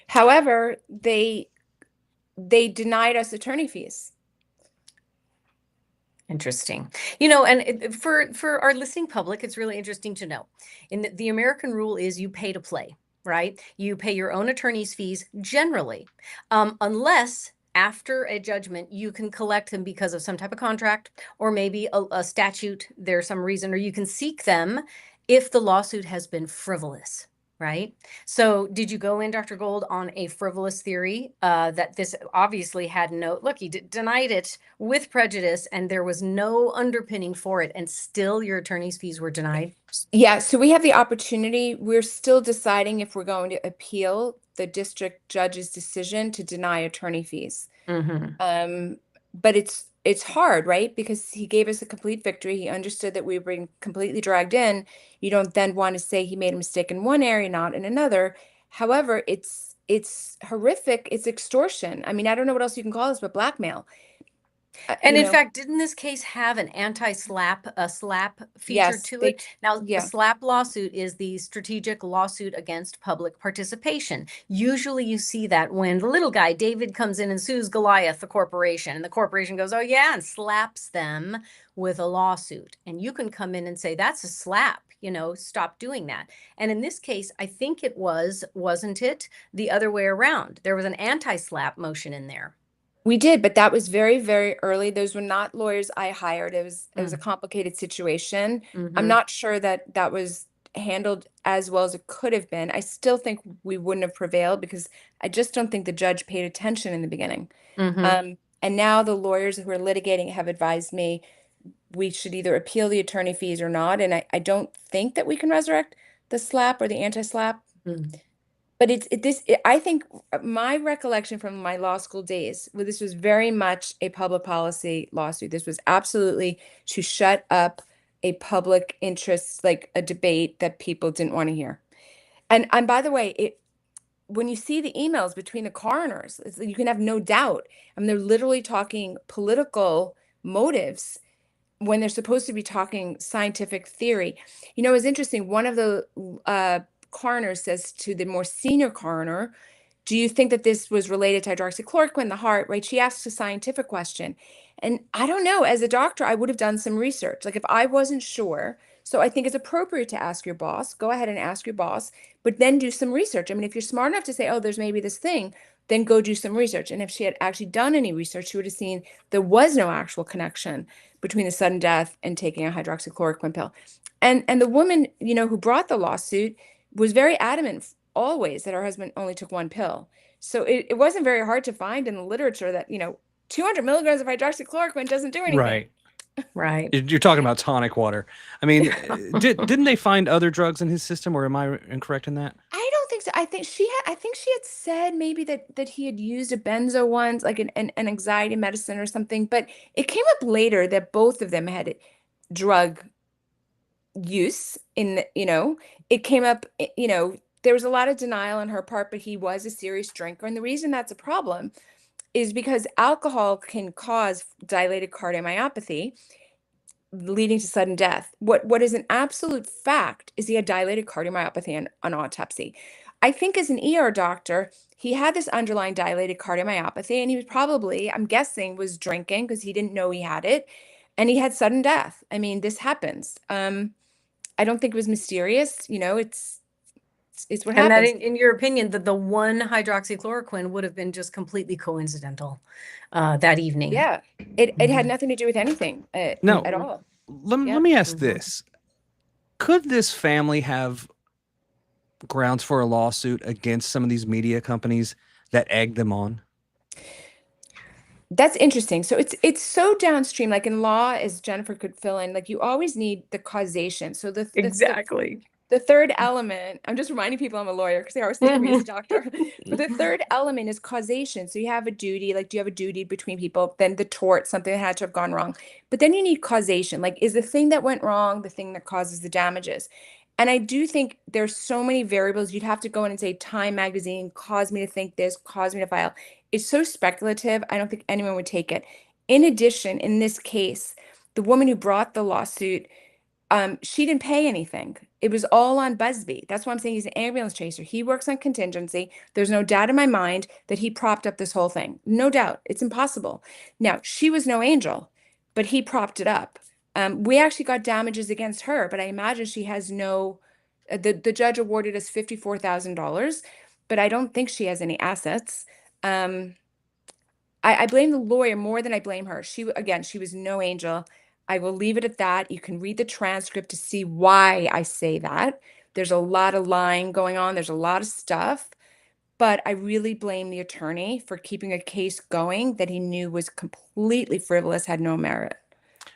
Speaker 6: However, they denied us attorney fees.
Speaker 7: Interesting. You know, and for our listening public, it's really interesting to know. In the American rule is you pay to play, right? You pay your own attorney's fees generally, unless after a judgment you can collect them because of some type of contract or maybe a statute. There's some reason, or you can seek them if the lawsuit has been frivolous. Right. So did you go in, Dr. Gold, on a frivolous theory that this obviously had no, look, he denied it with prejudice and there was no underpinning for it and still your attorney's fees were denied?
Speaker 6: Yeah, so we have the opportunity. We're still deciding if we're going to appeal the district judge's decision to deny attorney fees. But it's hard, right? Because he gave us a complete victory. He understood that we were being completely dragged in. You don't then want to say he made a mistake in one area, not in another. However, it's horrific. It's extortion. I mean, I don't know what else you can call this but blackmail.
Speaker 7: And in fact, didn't this case have an anti-SLAPP, a SLAPP feature
Speaker 6: Yes,
Speaker 7: to
Speaker 6: they
Speaker 7: it? Now,
Speaker 6: yeah.
Speaker 7: the SLAPP lawsuit is the strategic lawsuit against public participation. Usually you see that when the little guy, David, comes in and sues Goliath, the corporation, and the corporation goes, oh yeah, and slaps them with a lawsuit. And you can come in and say, that's a slap, you know, stop doing that. And in this case, I think it was, wasn't it, the other way around? There was an anti-SLAPP motion in there.
Speaker 6: We did, but that was very, very early. Those were not lawyers I hired. It was a complicated situation. I'm not sure that that was handled as well as it could have been. I still think we wouldn't have prevailed because I just don't think the judge paid attention in the beginning. And now the lawyers who are litigating have advised me we should either appeal the attorney fees or not. And I don't think that we can resurrect the SLAPP or the anti-SLAPP. But I think my recollection from my law school days, well, this was very much a public policy lawsuit. This was absolutely to shut up a public interest, like a debate that people didn't want to hear. And by the way, when you see the emails between the coroners, you can have no doubt. I mean, they're literally talking political motives when they're supposed to be talking scientific theory. You know, it's interesting. One of the coroner says to the more senior coroner, do you think that this was related to hydroxychloroquine, the heart, right? She asked a scientific question. And I don't know, as a doctor, I would have done some research. Like if I wasn't sure, so I think it's appropriate to ask your boss, go ahead and ask your boss, but then do some research. I mean, if you're smart enough to say, oh, there's maybe this thing, then go do some research. And if she had actually done any research, she would have seen there was no actual connection between the sudden death and taking a hydroxychloroquine pill. And the woman, you know, who brought the lawsuit was very adamant always that her husband only took one pill. So it wasn't very hard to find in the literature that, you know, 200 milligrams of hydroxychloroquine doesn't do anything.
Speaker 2: Right.
Speaker 7: Right.
Speaker 2: You're talking about tonic water. I mean, didn't they find other drugs in his system, or am I incorrect in that?
Speaker 6: I don't think so. I think she had said maybe that he had used a benzo once, like an anxiety medicine or something, but it came up later that both of them had drug use in the, you know, it came up, you know, there was a lot of denial on her part, but he was a serious drinker. And the reason that's a problem is because alcohol can cause dilated cardiomyopathy, leading to sudden death. What is an absolute fact is he had dilated cardiomyopathy on autopsy. I think as an ER doctor, he had this underlying dilated cardiomyopathy, and he was probably, I'm guessing, was drinking because he didn't know he had it, and he had sudden death. I mean, this happens. I don't think it was mysterious. You know, it's what
Speaker 7: And that,
Speaker 6: happens.
Speaker 7: in your opinion, that the one hydroxychloroquine would have been just completely coincidental that evening.
Speaker 6: Yeah, it had nothing to do with anything
Speaker 2: No.
Speaker 6: at all.
Speaker 2: Let me ask this. Could this family have grounds for a lawsuit against some of these media companies that egged them on?
Speaker 6: That's interesting. So it's so downstream, like in law, as Jennifer could fill in, like you always need the causation. So the third element, I'm just reminding people I'm a lawyer because they always think of me as a doctor. But the third element is causation. So you have a duty, like do you have a duty between people? Then the tort, something that had to have gone wrong. But then you need causation. Like is the thing that went wrong the thing that causes the damages? And I do think there's so many variables. You'd have to go in and say Time magazine caused me to think this, caused me to file. It's so speculative. I don't think anyone would take it. In addition, in this case, the woman who brought the lawsuit, she didn't pay anything. It was all on Busby. That's why I'm saying he's an ambulance chaser. He works on contingency. There's no doubt in my mind that he propped up this whole thing. No doubt. It's impossible. Now, she was no angel. but he propped it up. We actually got damages against her, but I imagine she has no, the judge awarded us $54,000, but I don't think she has any assets. I blame the lawyer more than I blame her. Again, she was no angel. I will leave it at that. You can read the transcript to see why I say that. There's a lot of lying going on. There's a lot of stuff, but I really blame the attorney for keeping a case going that he knew was completely frivolous, had no merit.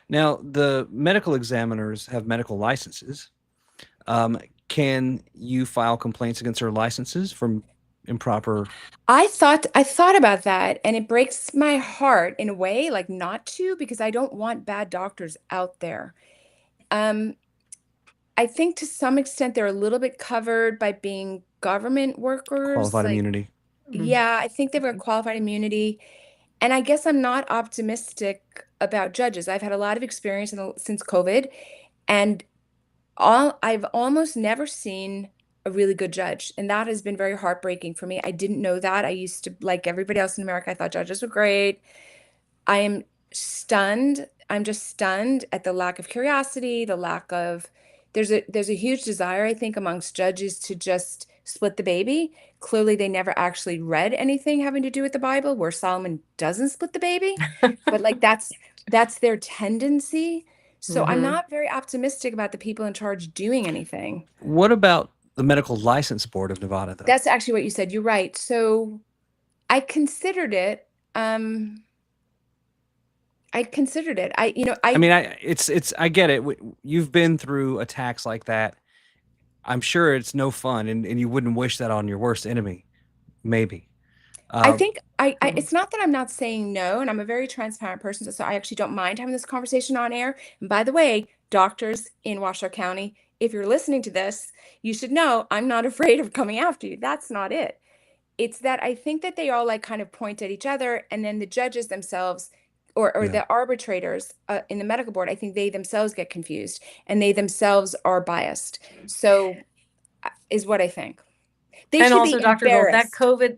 Speaker 2: Now, the medical examiners have medical licenses. Can you file complaints against their licenses from improper?
Speaker 6: I thought about that, and it breaks my heart in a way, like not to, because I don't want bad doctors out there. I think to some extent they're a little bit covered by being government workers.
Speaker 2: Qualified immunity.
Speaker 6: Yeah, I think they've got qualified immunity. And I guess I'm not optimistic about judges. I've had a lot of experience since COVID, and I've almost never seen a really good judge, and that has been very heartbreaking for me. I didn't know that. I used to, like everybody else in America, I thought judges were great. I am stunned. I'm just stunned at the lack of curiosity, the lack of, there's a huge desire, I think, amongst judges to just split the baby. Clearly, they never actually read anything having to do with the Bible where Solomon doesn't split the baby, but like that's their tendency. So I'm not very optimistic about the people in charge doing anything.
Speaker 2: What about the Medical License Board of Nevada, though?
Speaker 6: That's actually what you said. You're right. So I considered it. I considered it. I
Speaker 2: get it. You've been through attacks like that. I'm sure it's no fun, and you wouldn't wish that on your worst enemy, maybe.
Speaker 6: I think it's not that I'm not saying no, and I'm a very transparent person, so I actually don't mind having this conversation on air. And by the way, doctors in Washoe County, if you're listening to this, you should know I'm not afraid of coming after you. That's not it. It's that I think that they all like kind of point at each other, and then the judges themselves or the arbitrators in the medical board, I think they themselves get confused and they themselves are biased. So is what I think. They
Speaker 7: And
Speaker 6: should
Speaker 7: also,
Speaker 6: be
Speaker 7: Dr. Gold,
Speaker 6: embarrassed.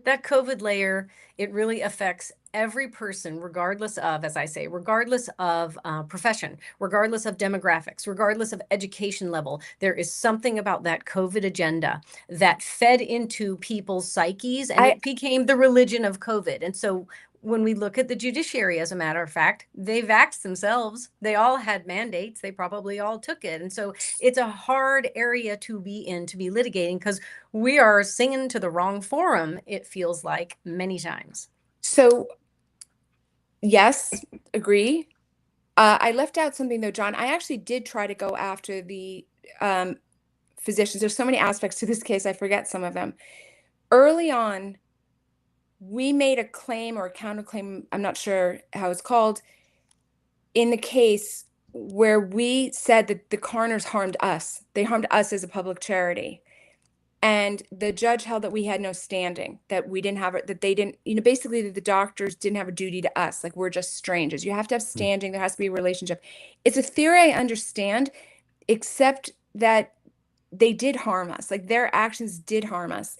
Speaker 7: that COVID layer, it really affects every person, regardless of, as I say, regardless of profession, regardless of demographics, regardless of education level. There is something about that COVID agenda that fed into people's psyches, and it became the religion of COVID. And so when we look at the judiciary, as a matter of fact, they vaxxed themselves. They all had mandates. They probably all took it. And so it's a hard area to be in, to be litigating, because we are singing to the wrong forum, it feels like, many times.
Speaker 6: So yes, agree. I left out something though, John. I actually did try to go after the physicians. There's so many aspects to this case. I forget some of them. Early on, we made a claim or a counterclaim, I'm not sure how it's called, in the case where we said that the coroners harmed us. They harmed us as a public charity. And the judge held that we had no standing, that we didn't have it, that they didn't, basically that the doctors didn't have a duty to us. Like, we're just strangers. You have to have standing. There has to be a relationship. It's a theory I understand, except that they did harm us. Like, their actions did harm us.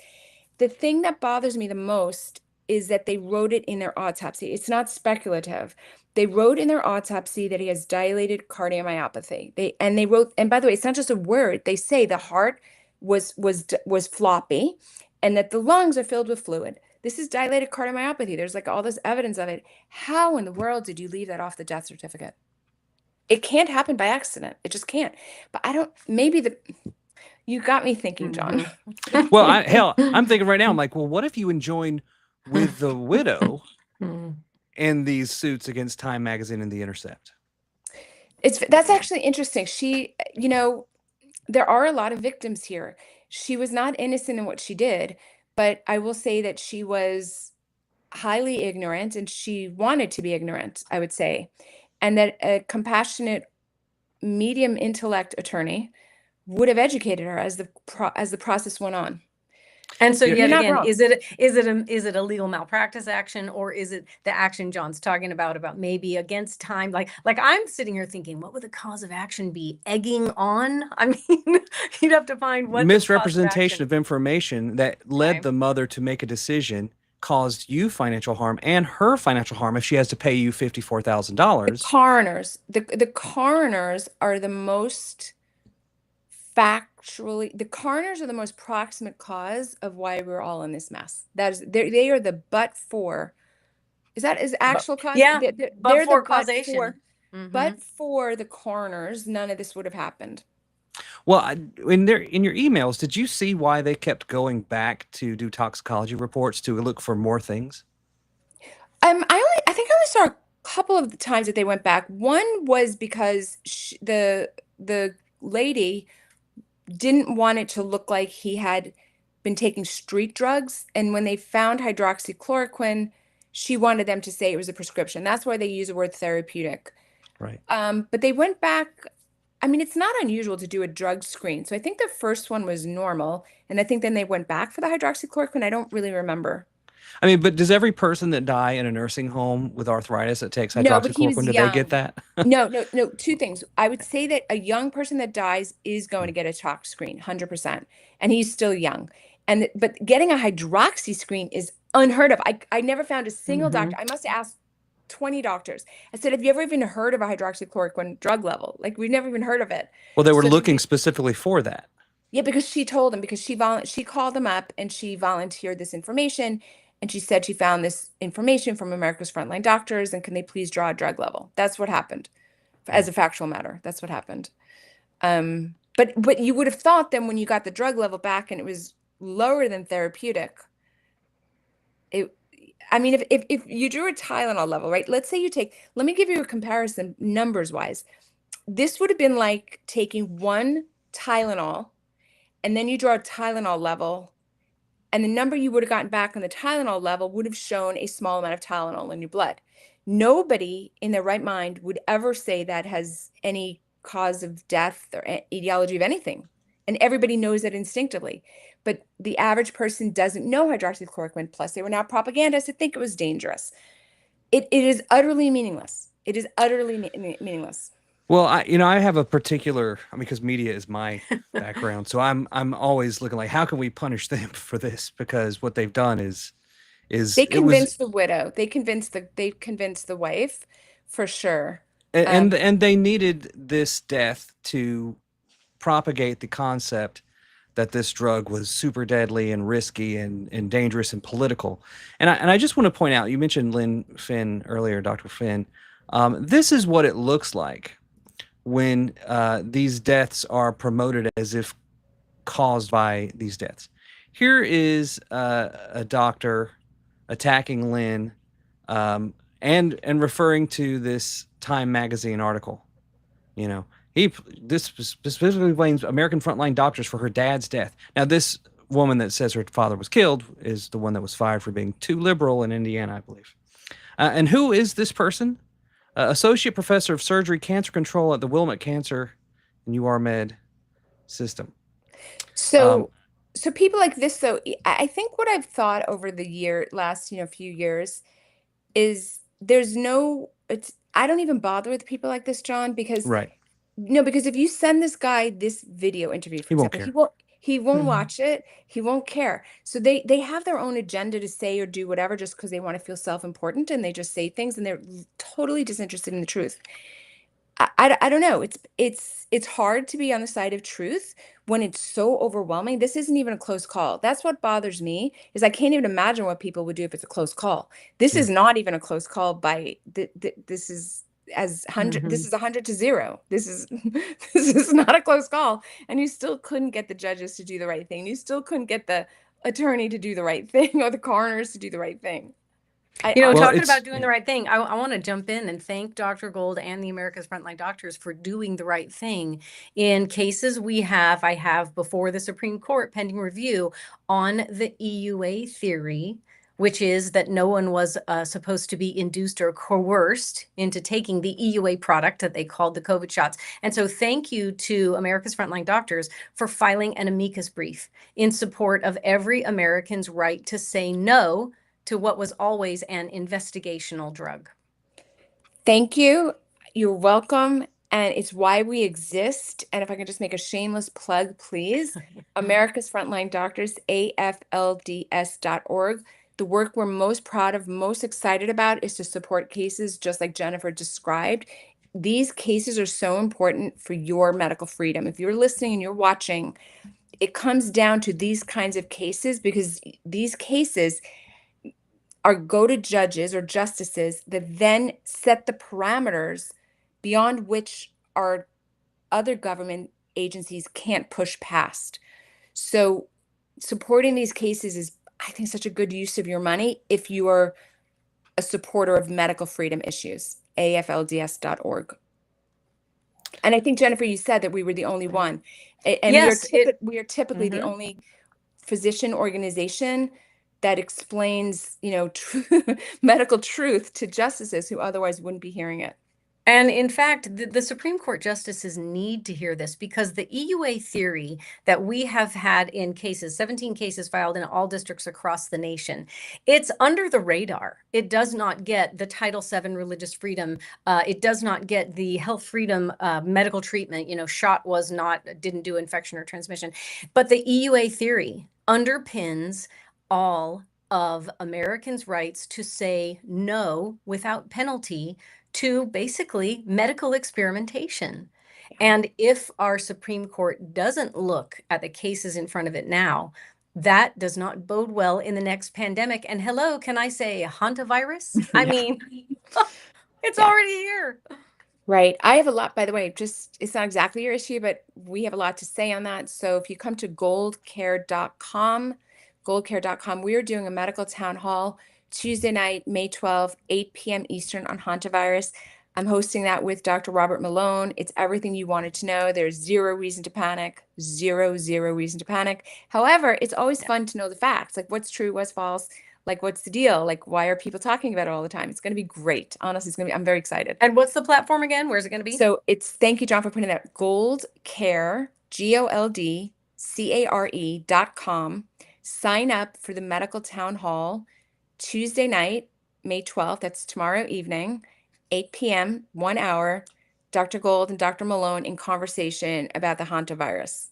Speaker 6: The thing that bothers me the most is that they wrote it in their autopsy. It's not speculative. They wrote in their autopsy that he has dilated cardiomyopathy. They wrote, and by the way, it's not just a word. They say the heart was floppy, and that the lungs are filled with fluid. This is dilated cardiomyopathy. There's like all this evidence of it. How in the world did you leave that off the death certificate? It can't happen by accident. It just can't. But you got me thinking, John.
Speaker 2: Well, I'm thinking right now, I'm like, well, what if you enjoin with the widow in these suits against Time Magazine and the Intercept?
Speaker 6: That's actually interesting. She, there are a lot of victims here. She was not innocent in what she did, but I will say that she was highly ignorant, and she wanted to be ignorant, I would say, and that a compassionate medium intellect attorney would have educated her as the process went on.
Speaker 7: And so,
Speaker 6: You're
Speaker 7: yet
Speaker 6: not
Speaker 7: again,
Speaker 6: wrong.
Speaker 7: is it a legal malpractice action, or is it the action John's talking about maybe against time? Like I'm sitting here thinking, what would the cause of action be? Egging on? I mean, you'd have to find what
Speaker 2: misrepresentation of information that led
Speaker 7: Right.
Speaker 2: the mother to make a decision caused you financial harm and her financial harm if she has to pay you
Speaker 6: The
Speaker 2: $54,000.
Speaker 6: coroners, the coroners are the most the coroners are the most proximate cause of why we're all in this mess. That is, they are the but for. Is that is actual cause?
Speaker 7: yeah,
Speaker 6: They're
Speaker 7: but
Speaker 6: the
Speaker 7: for
Speaker 6: but
Speaker 7: causation.
Speaker 6: for.
Speaker 7: Mhm.
Speaker 6: But for the coroners, none of this would have happened.
Speaker 2: Well, in your emails, did you see why they kept going back to do toxicology reports to look for more things?
Speaker 6: I think I only saw a couple of the times that they went back. One was because the lady didn't want it to look like he had been taking street drugs, and when they found hydroxychloroquine, she wanted them to say it was a prescription. That's why they use the word therapeutic.
Speaker 2: Right.
Speaker 6: But they went back. I mean, it's not unusual to do a drug screen. So I think the first one was normal, and I think then they went back for the hydroxychloroquine. I don't really remember.
Speaker 2: I mean, but does every person that die in a nursing home with arthritis that takes
Speaker 6: No, but he was
Speaker 2: hydroxychloroquine, do they get
Speaker 6: young.
Speaker 2: that?
Speaker 6: No. Two things. I would say that a young person that dies is going to get a tox screen, 100%, and he's still young. But getting a hydroxy screen is unheard of. I never found a single doctor. I must have asked 20 doctors. I said, have you ever even heard of a hydroxychloroquine drug level? Like, we've never even heard of it.
Speaker 2: Well, they were
Speaker 6: So
Speaker 2: looking specifically for that.
Speaker 6: Yeah, because she told them, because she called them up and she volunteered this information, and she said she found this information from America's Frontline Doctors, and can they please draw a drug level? That's what happened. As a factual matter, that's what happened. But you would have thought then when you got the drug level back and it was lower than therapeutic, I mean, if you drew a Tylenol level, right? Let's say let me give you a comparison numbers wise. This would have been like taking one Tylenol, and then you draw a Tylenol level, and the number you would have gotten back on the Tylenol level would have shown a small amount of Tylenol in your blood. Nobody in their right mind would ever say that has any cause of death or etiology of anything. And everybody knows that instinctively. But the average person doesn't know hydroxychloroquine. Plus, they were now propagandists to think it was dangerous. It is utterly meaningless. It is utterly meaningless.
Speaker 2: Well, I have a particular, because media is my background, so I'm always looking like, how can we punish them for this? Because what they've done is
Speaker 6: they convinced the widow. They convinced the wife, for sure.
Speaker 2: And they needed this death to propagate the concept that this drug was super deadly and risky and dangerous and political. And I just want to point out, you mentioned Lynn Finn earlier, Dr. Finn. This is what it looks like when these deaths are promoted as if caused by these deaths. Here is a doctor attacking Lynn and referring to this Time magazine article. This specifically blames American Frontline Doctors for her dad's death. Now, this woman that says her father was killed is the one that was fired for being too liberal in Indiana, I believe. And who is this person? Associate Professor of Surgery Cancer Control at the Wilmot Cancer and UR-Med system.
Speaker 6: So people like this, though, I think what I've thought over the last few years is I don't even bother with people like this, John, because
Speaker 2: right.
Speaker 6: No, because if you send this guy this video interview, for example, he won't watch it. He won't care. So they have their own agenda to say or do whatever just because they want to feel self-important, and they just say things and they're totally disinterested in the truth. I don't know. It's hard to be on the side of truth when it's so overwhelming. This isn't even a close call. That's what bothers me, is I can't even imagine what people would do if it's a close call. This is not even a close call this is this is 100 to 0. This is not a close call. And you still couldn't get the judges to do the right thing. You still couldn't get the attorney to do the right thing or the coroners to do the right thing.
Speaker 7: Talking about doing the right thing, I want to jump in and thank Dr. Gold and the America's Frontline Doctors for doing the right thing in cases I have before the Supreme Court pending review on the EUA theory, which is that no one was supposed to be induced or coerced into taking the EUA product that they called the COVID shots. And so thank you to America's Frontline Doctors for filing an amicus brief in support of every American's right to say no to what was always an investigational drug.
Speaker 6: Thank you. You're welcome. And it's why we exist. And if I can just make a shameless plug, please, America's Frontline Doctors, AFLDS.org. the work we're most proud of, most excited about is to support cases just like Jennifer described. These cases are so important for your medical freedom. If you're listening and you're watching, it comes down to these kinds of cases, because these cases go to judges or justices that then set the parameters beyond which our other government agencies can't push past. So supporting these cases is, I think, such a good use of your money if you are a supporter of medical freedom issues. AFLDS.org. And I think, Jennifer, you said that we were the only one. And
Speaker 7: Yes,
Speaker 6: we are typically the only physician organization that explains, medical truth to justices who otherwise wouldn't be hearing it.
Speaker 7: And in fact, the Supreme Court justices need to hear this, because the EUA theory that we have had in cases, 17 cases filed in all districts across the nation, it's under the radar. It does not get the Title VII religious freedom. It does not get the health freedom medical treatment. Shot didn't do infection or transmission. But the EUA theory underpins all of Americans' rights to say no without penalty to basically medical experimentation. And if our Supreme Court doesn't look at the cases in front of it now, that does not bode well in the next pandemic. And hello, can I say hantavirus? I mean, it's already here.
Speaker 6: Right. I have a lot, by the way, it's not exactly your issue, but we have a lot to say on that. So if you come to goldcare.com, we are doing a medical town hall Tuesday night, May 12th, 8 p.m. Eastern on hantavirus. I'm hosting that with Dr. Robert Malone. It's everything you wanted to know. There's zero reason to panic, zero reason to panic. However, it's always fun to know the facts, like what's true, what's false, like what's the deal, like why are people talking about it all the time? It's going to be great. Honestly, I'm very excited.
Speaker 7: And what's the platform again? Where's it going to be?
Speaker 6: So thank you, John, for putting that. GoldCare, GOLDCARE.com. Sign up for the medical town hall Tuesday night, May 12th. That's tomorrow evening, 8 p.m., 1 hour. Dr. Gold and Dr. Malone in conversation about the hantavirus.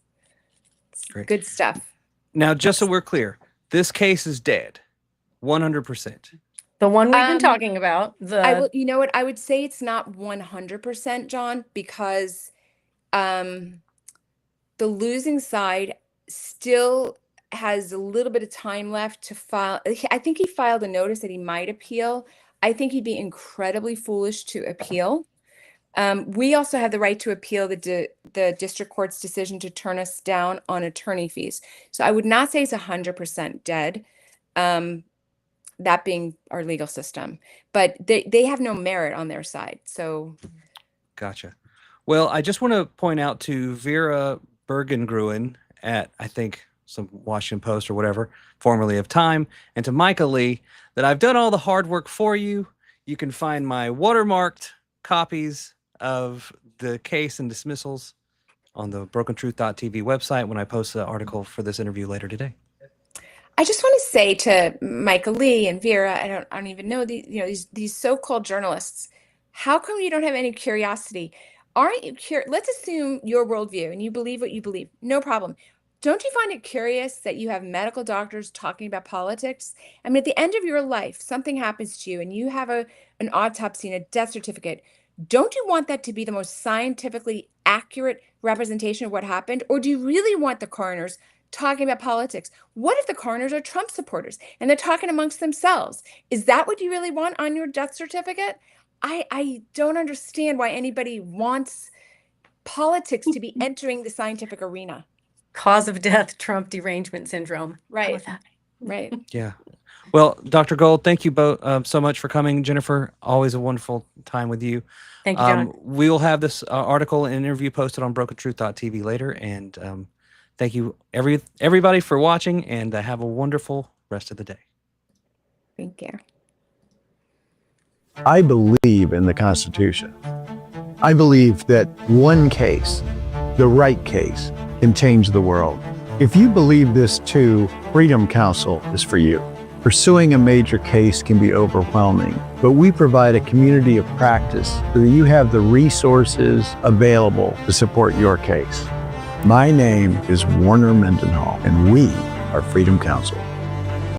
Speaker 2: Great.
Speaker 6: Good stuff.
Speaker 2: Now, just so we're clear, this case is dead, 100%.
Speaker 7: The one we've been talking about.
Speaker 6: You know what? I would say it's not 100%, John, because the losing side still has a little bit of time left to file. I think he filed a notice that he might appeal. I think he'd be incredibly foolish to appeal. We also have the right to appeal the district court's decision to turn us down on attorney fees. So I would not say it's 100% dead, that being our legal system. But they have no merit on their side. So,
Speaker 2: Gotcha. Well, I just want to point out to Vera Bergengruen at, I think, some Washington Post or whatever, formerly of Time, and to Micah Lee, that I've done all the hard work for you. You can find my watermarked copies of the case and dismissals on the brokentruth.tv website when I post the article for this interview later today.
Speaker 6: I just want to say to Micah Lee and Vera, I don't even know these so-called journalists, how come you don't have any curiosity? Aren't you curious? Let's assume your worldview and you believe what you believe. No problem. Don't you find it curious that you have medical doctors talking about politics? I mean, at the end of your life, something happens to you and you have an autopsy and a death certificate. Don't you want that to be the most scientifically accurate representation of what happened? Or do you really want the coroners talking about politics? What if the coroners are Trump supporters and they're talking amongst themselves? Is that what you really want on your death certificate? I don't understand why anybody wants politics to be entering the scientific arena.
Speaker 7: Cause of death, Trump derangement syndrome.
Speaker 6: Right. Right.
Speaker 2: Yeah. Well, Dr. Gold, thank you both so much for coming. Jennifer, always a wonderful time with you.
Speaker 7: Thank you, John.
Speaker 2: We will have this article and interview posted on brokentruth.tv later. And thank you, everybody, for watching, and have a wonderful rest of the day.
Speaker 6: Thank you.
Speaker 8: I believe in the Constitution. I believe that one case, the right case, can change the world. If you believe this too, Freedom Counsel is for you. Pursuing a major case can be overwhelming, but we provide a community of practice so that you have the resources available to support your case. My name is Warner Mendenhall, and we are Freedom Counsel.